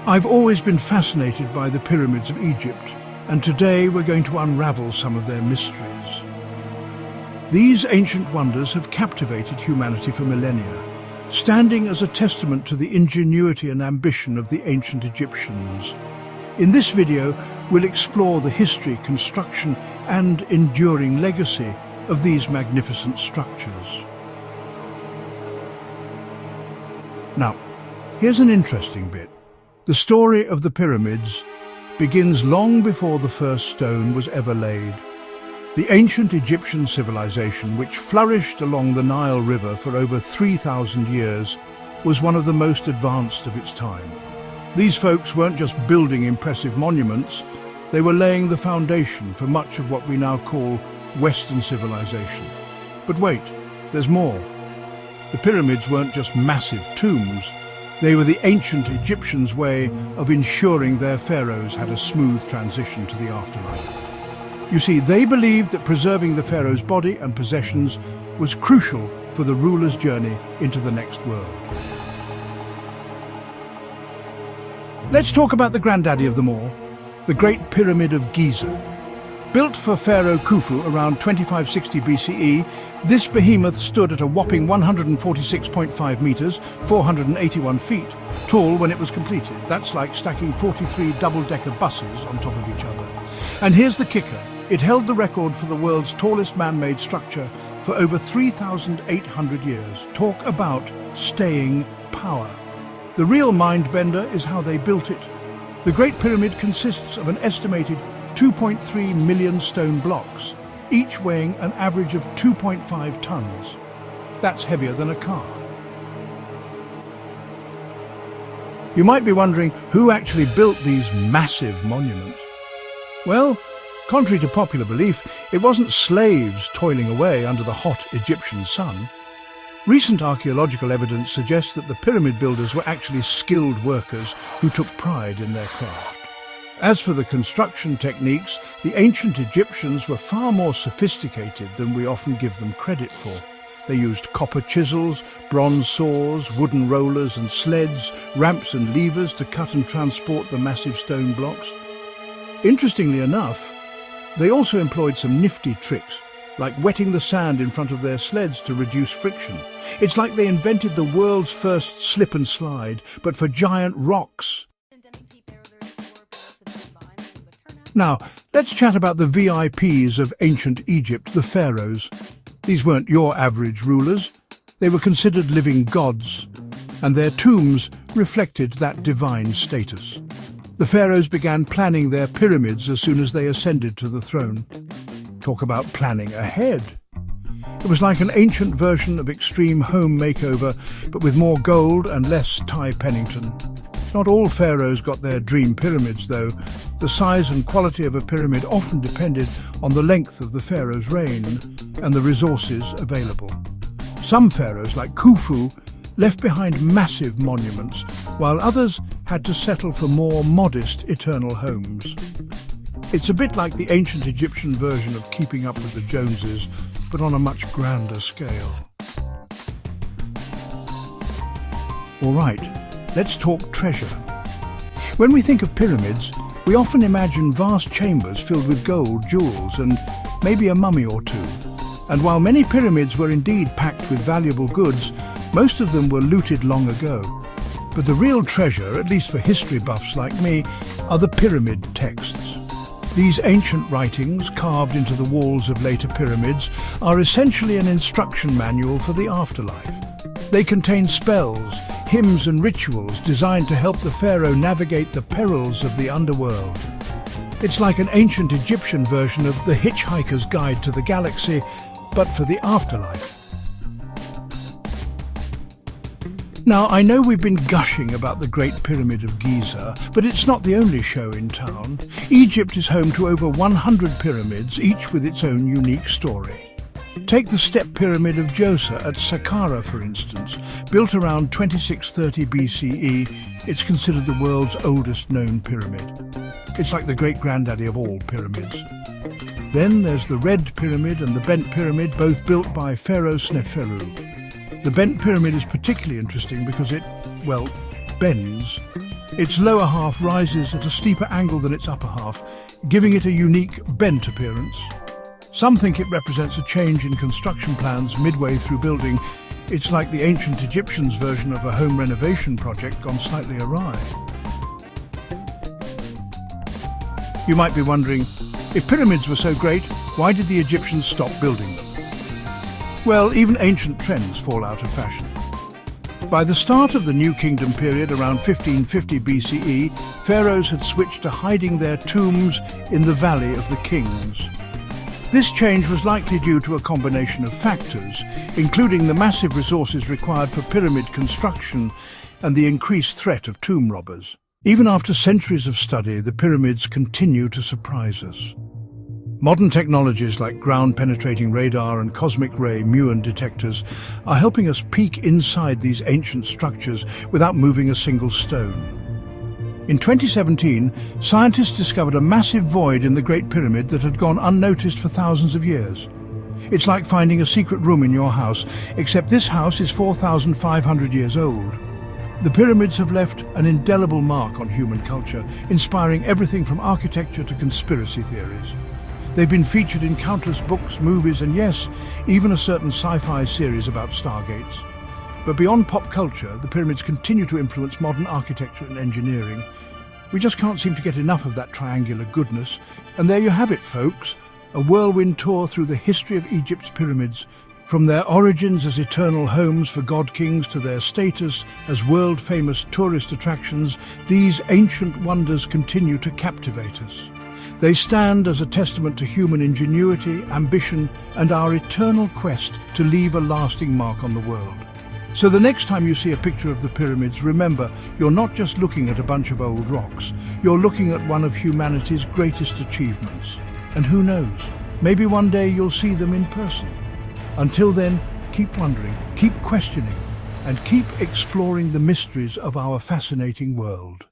I've always been fascinated by the pyramids of Egypt, and today we're going to unravel some of their mysteries. These ancient wonders have captivated humanity for millennia, standing as a testament to the ingenuity and ambition of the ancient Egyptians. In this video, we'll explore the history, construction, and enduring legacy of these magnificent structures. Now, here's an interesting bit. The story of the pyramids begins long before the first stone was ever laid. The ancient Egyptian civilization, which flourished along the Nile River for over 3,000 years, was one of the most advanced of its time. These folks weren't just building impressive monuments, they were laying the foundation for much of what we now call Western civilization. But wait, there's more. The pyramids weren't just massive tombs, they were the ancient Egyptians' way of ensuring their pharaohs had a smooth transition to the afterlife. You see, they believed that preserving the pharaoh's body and possessions was crucial for the ruler's journey into the next world. Let's talk about the granddaddy of them all, the Great Pyramid of Giza. Built for Pharaoh Khufu around 2560 BCE, this behemoth stood at a whopping 146.5 meters, 481 feet, tall when it was completed. That's like stacking 43 double-decker buses on top of each other. And here's the kicker. It held the record for the world's tallest man-made structure for over 3,800 years. Talk about staying power. The real mind-bender is how they built it. The Great Pyramid consists of an estimated 2.3 million stone blocks, each weighing an average of 2.5 tons. That's heavier than a car. You might be wondering who actually built these massive monuments. Well, contrary to popular belief, it wasn't slaves toiling away under the hot Egyptian sun. Recent archaeological evidence suggests that the pyramid builders were actually skilled workers who took pride in their craft. As for the construction techniques, the ancient Egyptians were far more sophisticated than we often give them credit for. They used copper chisels, bronze saws, wooden rollers and sleds, ramps and levers to cut and transport the massive stone blocks. Interestingly enough, they also employed some nifty tricks, like wetting the sand in front of their sleds to reduce friction. It's like they invented the world's first slip and slide, but for giant rocks. Now, let's chat about the VIPs of ancient Egypt, the pharaohs. These weren't your average rulers. They were considered living gods, and their tombs reflected that divine status. The pharaohs began planning their pyramids as soon as they ascended to the throne. Talk about planning ahead. It was like an ancient version of Extreme Home Makeover, but with more gold and less Ty Pennington. Not all pharaohs got their dream pyramids, though. The size and quality of a pyramid often depended on the length of the pharaoh's reign and the resources available. Some pharaohs, like Khufu, left behind massive monuments, while others had to settle for more modest eternal homes. It's a bit like the ancient Egyptian version of Keeping Up with the Joneses, but on a much grander scale. All right, let's talk treasure. When we think of pyramids, we often imagine vast chambers filled with gold, jewels, and maybe a mummy or two. And while many pyramids were indeed packed with valuable goods, most of them were looted long ago. But the real treasure, at least for history buffs like me, are the pyramid texts. These ancient writings, carved into the walls of later pyramids, are essentially an instruction manual for the afterlife. They contain spells, hymns and rituals designed to help the pharaoh navigate the perils of the underworld. It's like an ancient Egyptian version of The Hitchhiker's Guide to the Galaxy, but for the afterlife. Now, I know we've been gushing about the Great Pyramid of Giza, but it's not the only show in town. Egypt is home to over 100 pyramids, each with its own unique story. Take the Step Pyramid of Djoser at Saqqara, for instance. Built around 2630 BCE, it's considered the world's oldest known pyramid. It's like the great-granddaddy of all pyramids. Then there's the Red Pyramid and the Bent Pyramid, both built by Pharaoh Sneferu. The Bent Pyramid is particularly interesting because it, well, bends. Its lower half rises at a steeper angle than its upper half, giving it a unique bent appearance. Some think it represents a change in construction plans midway through building. It's like the ancient Egyptians' version of a home renovation project gone slightly awry. You might be wondering, if pyramids were so great, why did the Egyptians stop building them? Well, even ancient trends fall out of fashion. By the start of the New Kingdom period, around 1550 BCE, pharaohs had switched to hiding their tombs in the Valley of the Kings. This change was likely due to a combination of factors, including the massive resources required for pyramid construction and the increased threat of tomb robbers. Even after centuries of study, the pyramids continue to surprise us. Modern technologies like ground-penetrating radar and cosmic ray muon detectors are helping us peek inside these ancient structures without moving a single stone. In 2017, scientists discovered a massive void in the Great Pyramid that had gone unnoticed for thousands of years. It's like finding a secret room in your house, except this house is 4,500 years old. The pyramids have left an indelible mark on human culture, inspiring everything from architecture to conspiracy theories. They've been featured in countless books, movies, and yes, even a certain sci-fi series about stargates. But beyond pop culture, the pyramids continue to influence modern architecture and engineering. We just can't seem to get enough of that triangular goodness. And there you have it, folks, a whirlwind tour through the history of Egypt's pyramids, from their origins as eternal homes for god-kings to their status as world-famous tourist attractions. These ancient wonders continue to captivate us. They stand as a testament to human ingenuity, ambition, and our eternal quest to leave a lasting mark on the world. So the next time you see a picture of the pyramids, remember, you're not just looking at a bunch of old rocks. You're looking at one of humanity's greatest achievements. And who knows, maybe one day you'll see them in person. Until then, keep wondering, keep questioning, and keep exploring the mysteries of our fascinating world.